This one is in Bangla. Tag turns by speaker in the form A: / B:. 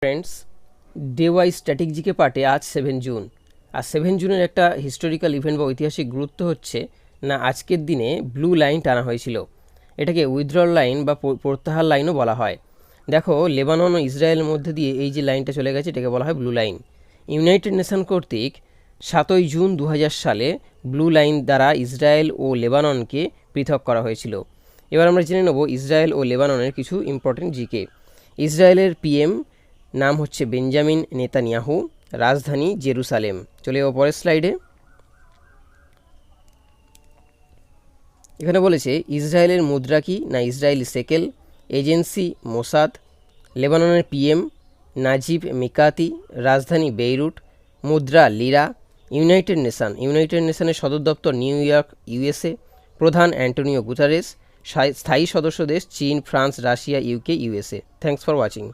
A: Friends, day wise static GK পার্টে আজ 7 জুন। আর 7 জুনের একটা হিস্টোরিক্যাল ইভেন্ট বা ঐতিহাসিক গুরুত্ব হচ্ছে না, আজকের দিনে ব্লু লাইন টানা হয়েছিল। এটাকে উইথড্রল লাইন বা প্রত্যাহার লাইনও বলা হয়। দেখো, লেবানন ও ইসরায়েলের মধ্যে দিয়ে এই যে লাইনটা চলে গেছে এটাকে বলা হয় ব্লু লাইন। ইউনাইটেড নেশন কর্তৃক 7 জুন 2000 সালে ব্লু লাইন দ্বারা ইসরায়েল ও লেবাননকে পৃথক করা হয়েছিল। এবার আমরা জেনে নেব ইসরায়েল ও লেবাননের কিছু ইম্পর্টেন্ট জিকে। ইসরায়েলের পিএম নাম হচ্ছে বেঞ্জামিন নেতানিয়াহু, রাজধানী জেরুসালেম। চলে যাবো পরের স্লাইডে। এখানে বলেছে ইসরায়েলের মুদ্রা কি না ইসরায়েলি সেকেল, এজেন্সি মোসাদ, লেবাননের পিএম নাজিব মিকাতি, রাজধানী বেইরুট, মুদ্রা লিরা, ইউনাইটেড নেশনের সদর দপ্তর নিউ ইয়র্ক ইউএসএ, প্রধান অ্যান্টোনিও গুটারেস, স্থায়ী সদস্য দেশ চীন, France, Russia, UK, USA. Thanks for watching.